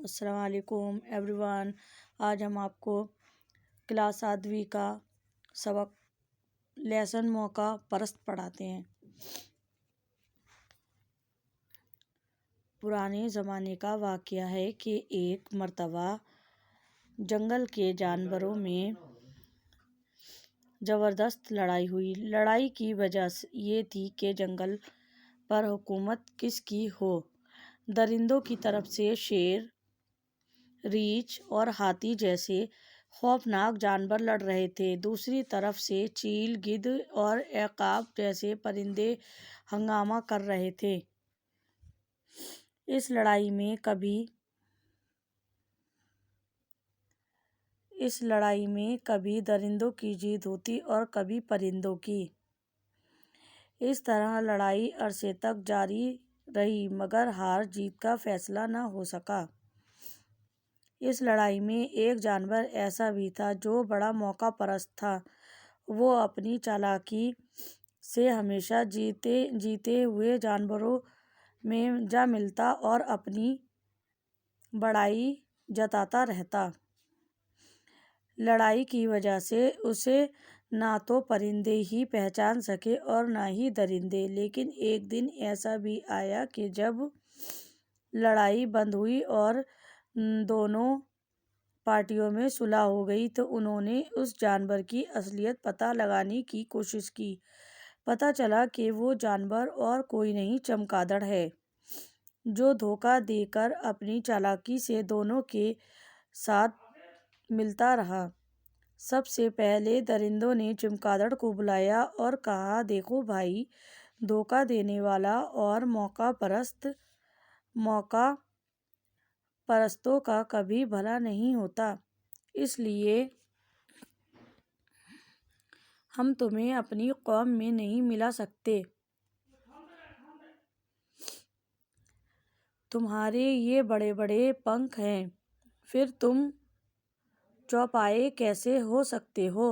السلام علیکم every one. آج ہم آپ کو کلاس 7ویں کا سبق لیسن موقع پرست پڑھاتے ہیں۔ پرانے زمانے کا واقعہ ہے کہ ایک مرتبہ جنگل کے جانوروں میں زبردست لڑائی ہوئی۔ لڑائی کی وجہ یہ تھی کہ جنگل پر حکومت کس کی ہو۔ درندوں کی طرف سے شیر، ریچھ اور ہاتھی جیسے خوفناک جانور لڑ رہے تھے، دوسری طرف سے چیل، گدھ اور عقاب جیسے پرندے ہنگامہ کر رہے تھے۔ اس لڑائی میں کبھی درندوں کی جیت ہوتی اور کبھی پرندوں کی۔ اس طرح لڑائی عرصے تک جاری رہی مگر ہار جیت کا فیصلہ نہ ہو سکا۔ اس لڑائی میں ایک جانور ایسا بھی تھا جو بڑا موقع پرست تھا۔ وہ اپنی چالاکی سے ہمیشہ جیتے ہوئے جانوروں میں جا ملتا اور اپنی بڑائی جتاتا رہتا۔ لڑائی کی وجہ سے اسے نہ تو پرندے ہی پہچان سکے اور نہ ہی درندے۔ لیکن ایک دن ایسا بھی آیا کہ جب لڑائی بند ہوئی اور دونوں پارٹیوں میں صلح ہو گئی تو انہوں نے اس جانور کی اصلیت پتہ لگانے کی کوشش کی۔ پتہ چلا کہ وہ جانور اور کوئی نہیں چمگادڑ ہے، جو دھوکہ دے کر اپنی چالاکی سے دونوں کے ساتھ ملتا رہا۔ سب سے پہلے درندوں نے چمگادڑ کو بلایا اور کہا، دیکھو بھائی، دھوکہ دینے والا اور موقع پرستوں کا کبھی بھلا نہیں ہوتا، اس لیے ہم تمہیں اپنی قوم میں نہیں ملا سکتے۔ تمہارے یہ بڑے بڑے پنکھ ہیں، پھر تم چوپائے کیسے ہو سکتے ہو؟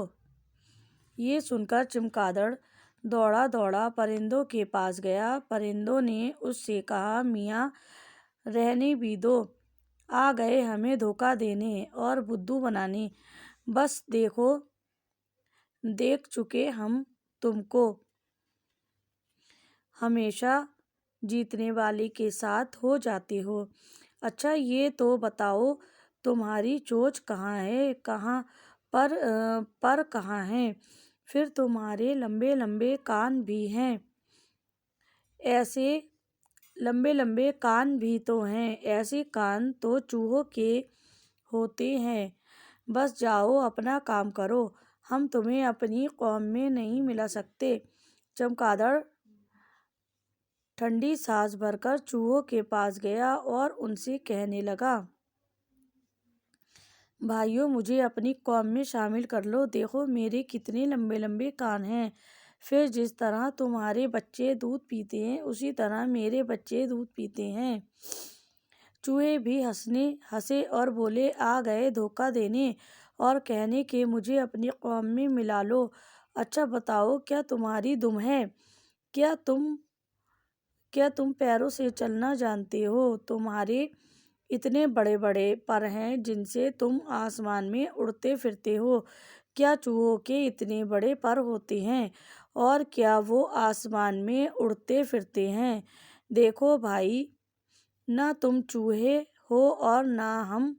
یہ سن کر چمگادڑ دوڑا دوڑا پرندوں کے پاس گیا۔ پرندوں نے اس سے کہا، میاں رہنے بھی دو، آ گئے ہمیں دھوکہ دینے اور بدھو بنانے۔ بس دیکھ چکے ہم تم کو، ہمیشہ جیتنے والے کے ساتھ ہو جاتے ہو۔ اچھا یہ تو بتاؤ، تمہاری چونچ کہاں ہے، پر کہاں ہیں، پھر تمہارے لمبے لمبے کان بھی ہیں، ایسے لمبے لمبے کان بھی تو ہیں، ایسے کان تو چوہوں کے ہوتے ہیں۔ بس جاؤ اپنا کام کرو، ہم تمہیں اپنی قوم میں نہیں ملا سکتے۔ چمگادڑ ٹھنڈی سانس بھر کر چوہوں کے پاس گیا اور ان سے کہنے لگا، بھائیو، مجھے اپنی قوم میں شامل کر لو، دیکھو میرے کتنے لمبے لمبے کان ہیں، پھر جس طرح تمہارے بچے دودھ پیتے ہیں اسی طرح میرے بچے دودھ پیتے ہیں۔ چوہے بھی ہنسے اور بولے، آ گئے دھوکہ دینے اور کہنے کہ مجھے اپنی قوم میں ملا لو۔ اچھا بتاؤ، کیا تمہاری دم ہے؟ کیا تم پیروں سے چلنا جانتے ہو؟ تمہارے اتنے بڑے بڑے پر ہیں جن سے تم آسمان میں اڑتے پھرتے ہو، کیا چوہوں کے اتنے بڑے پر ہوتے ہیں اور کیا وہ آسمان میں اڑتے پھرتے ہیں؟ دیکھو بھائی، نہ تم چوہے ہو اور نہ ہم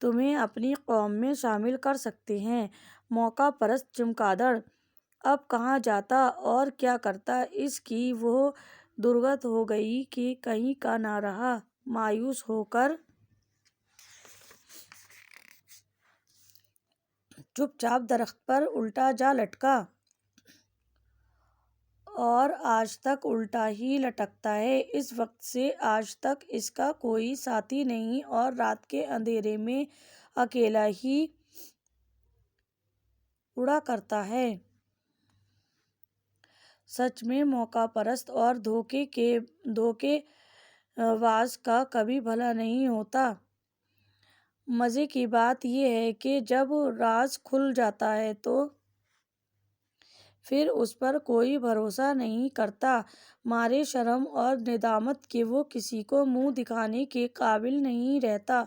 تمہیں اپنی قوم میں شامل کر سکتے ہیں۔ موقع پرست چمگادڑ اب کہاں جاتا اور کیا کرتا، اس کی وہ درگت ہو گئی کہ کہیں کا نہ رہا۔ مایوس ہو کر چپ چاپ درخت پر الٹا جا لٹکا اور آج تک الٹا ہی لٹکتا ہے۔ اس وقت سے آج تک اس کا کوئی ساتھی نہیں اور رات کے اندھیرے میں اکیلا ہی اڑا کرتا ہے۔ سچ میں موقع پرست اور دھوکے باز کا کبھی بھلا نہیں ہوتا۔ مزے کی بات یہ ہے کہ جب راز کھل جاتا ہے تو پھر اس پر کوئی بھروسہ نہیں کرتا، مارے شرم اور ندامت کے وہ کسی کو منہ دکھانے کے قابل نہیں رہتا،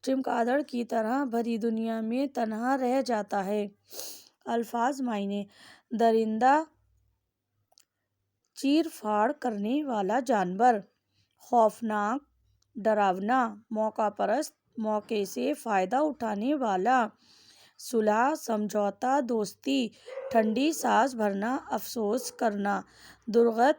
چمگادڑ کی طرح بھری دنیا میں تنہا رہ جاتا ہے۔ الفاظ معنی: درندہ، چیر پھاڑ کرنے والا جانور، خوفناک، ڈراونا، موقع پرست، موقع سے فائدہ اٹھانے والا، صلح، سمجھوتا، دوستی، ٹھنڈی سانس بھرنا، افسوس کرنا، درگت،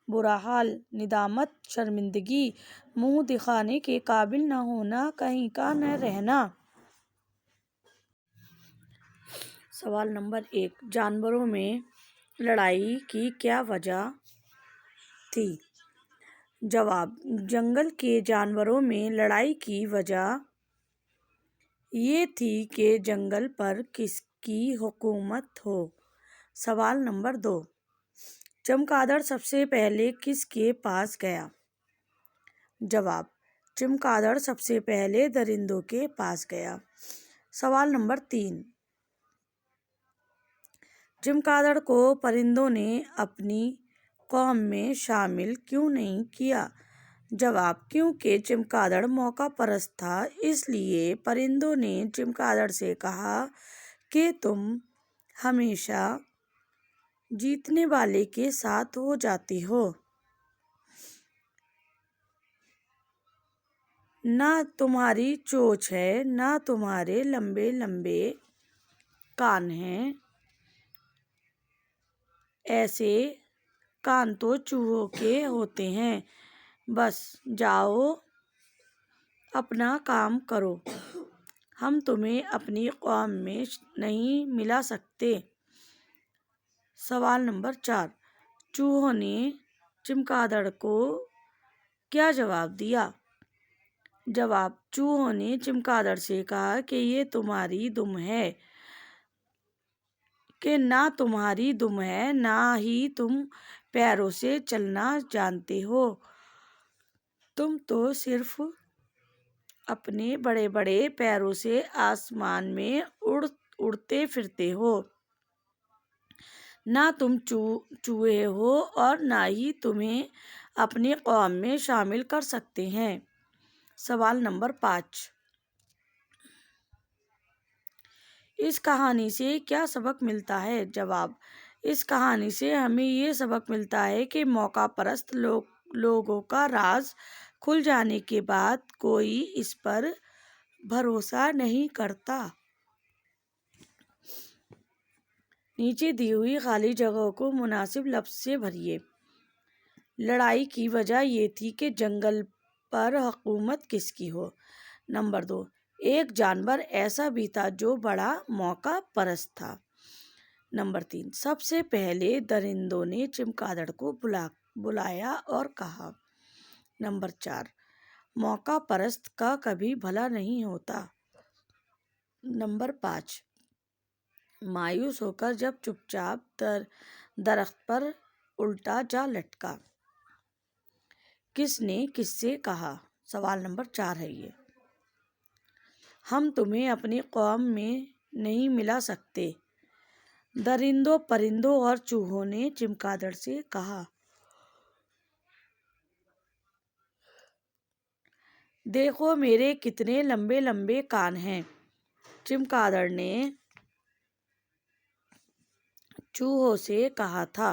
برا حال، ندامت، شرمندگی، منہ دکھانے کے قابل نہ ہونا، کہیں کا نہ رہنا۔ سوال نمبر 1، جانوروں میں لڑائی کی کیا وجہ تھی؟ جواب: جنگل کے جانوروں میں لڑائی کی وجہ یہ تھی کہ جنگل پر کس کی حکومت ہو۔ سوال نمبر 2، چمگادڑ سب سے پہلے کس کے پاس گیا؟ جواب: چمگادڑ سب سے پہلے درندوں کے پاس گیا۔ سوال نمبر 3، چمگادڑ کو پرندوں نے اپنی قوم میں شامل کیوں نہیں کیا؟ جواب: کیونکہ چمگادڑ موقع پرست تھا، اس لیے پرندوں نے چمگادڑ سے کہا کہ تم ہمیشہ جیتنے والے کے ساتھ ہو جاتی ہو، نہ تمہاری چونچ ہے، نہ تمہارے لمبے لمبے کان ہیں، ایسے کان تو چوہوں کے ہوتے ہیں، بس جاؤ اپنا کام کرو، ہم تمہیں اپنی قوم میں نہیں ملا سکتے۔ سوال نمبر 4، چوہوں نے چمگادڑ کو کیا جواب دیا؟ جواب: چوہوں نے چمگادڑ سے کہا کہ یہ تمہاری دم ہے، کہ نہ تمہاری دم ہے، نہ ہی تم پیروں سے چلنا جانتے ہو، تم تو صرف اپنے بڑے بڑے پیروں سے آسمان میں اڑتے پھرتے ہو، نہ تم چوہے ہو اور نہ ہی تمہیں اپنی قوم میں شامل کر سکتے ہیں۔ سوال نمبر 5، اس کہانی سے کیا سبق ملتا ہے؟ جواب: اس کہانی سے ہمیں یہ سبق ملتا ہے کہ موقع پرست لوگوں کا راز کھل جانے کے بعد کوئی اس پر بھروسہ نہیں کرتا۔ نیچے دی ہوئی خالی جگہوں کو مناسب لفظ سے بھریے۔ لڑائی کی وجہ یہ تھی کہ جنگل پر حکومت کس کی ہو۔ نمبر 2، ایک جانور ایسا بھی تھا جو بڑا موقع پرست تھا۔ نمبر 3، سب سے پہلے درندوں نے چمگادڑ کو بلایا اور کہا۔ نمبر 4، موقع پرست کا کبھی بھلا نہیں ہوتا۔ نمبر 5، مایوس ہو کر جب چپ چاپ درخت پر الٹا جا لٹکا، کس نے کس سے کہا؟ سوال نمبر 4 ہے یہ۔ ہم تمہیں اپنی قوم میں نہیں ملا سکتے، درندوں، پرندوں اور چوہوں نے چمگادڑ سے کہا۔ دیکھو میرے کتنے لمبے لمبے کان ہیں، چمگادڑ نے چوہوں سے کہا تھا۔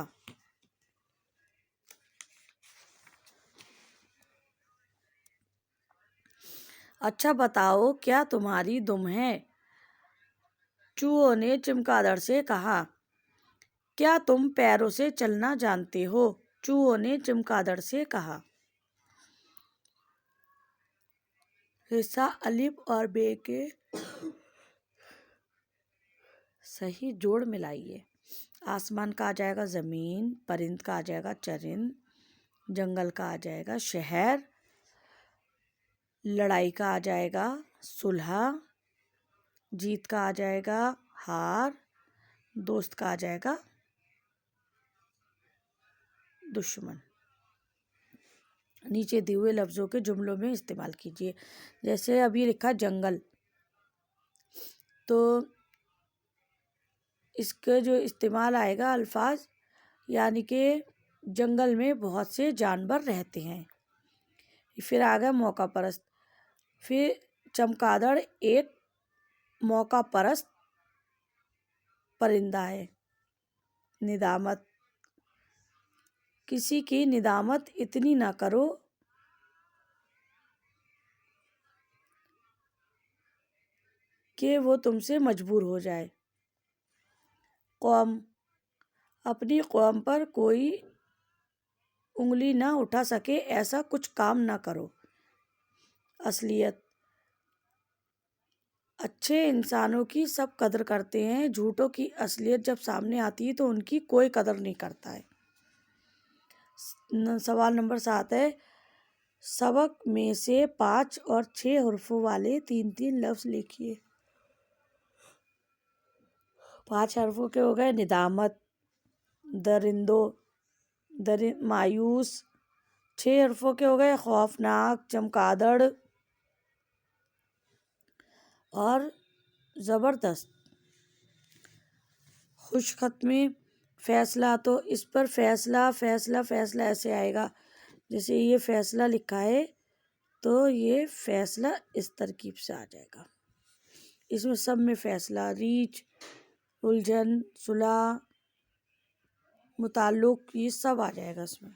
اچھا بتاؤ، کیا تمہاری دم ہے؟ چوہوں نے چمگادڑ سے کہا۔ کیا تم پیروں سے چلنا جانتے ہو؟ چوہوں نے چمگادڑ سے کہا۔ حصہ الف اور ب کے صحیح جوڑ ملائیے۔ آسمان کا آ جائے گا زمین، پرند کا آ جائے گا چرند، جنگل کا آ جائے گا شہر، لڑائی کا آ جائے گا صلح، جیت کا آ جائے گا ہار، دوست کا آ جائے گا دشمن۔ نیچے دیے ہوئے لفظوں کے جملوں میں استعمال کیجیے۔ جیسے ابھی لکھا جنگل، تو اس کا جو استعمال آئے گا الفاظ، یعنی کہ جنگل میں بہت سے جانور رہتے ہیں۔ پھر آ گیا موقع پرست۔ پھر چمگادڑ ایک موقع پرست پرندہ ہے۔ ندامت، کسی کی ندامت اتنی نہ کرو کہ وہ تم سے مجبور ہو جائے۔ قوم، اپنی قوم پر کوئی انگلی نہ اٹھا سکے ایسا کچھ کام نہ کرو۔ اصلیت، اچھے انسانوں کی سب قدر کرتے ہیں، جھوٹوں کی اصلیت جب سامنے آتی ہے تو ان کی کوئی قدر نہیں کرتا ہے۔ سوال نمبر 7 ہے، سبق میں سے 5 اور 6 حروفوں والے 3 لفظ لکھیے۔ 5 حروفوں کے ہو گئے ندامت، درندو، مایوس۔ 6 حروفوں کے ہو گئے خوفناک، چمگادڑ اور زبردست۔ خوش ختمی، فیصلہ، تو اس پر فیصلہ فیصلہ فیصلہ ایسے آئے گا، جیسے یہ فیصلہ لکھا ہے تو یہ فیصلہ اس ترکیب سے آ جائے گا۔ اس میں سب میں فیصلہ، ریچھ، الجھن، صلح، متعلق، یہ سب آ جائے گا اس میں۔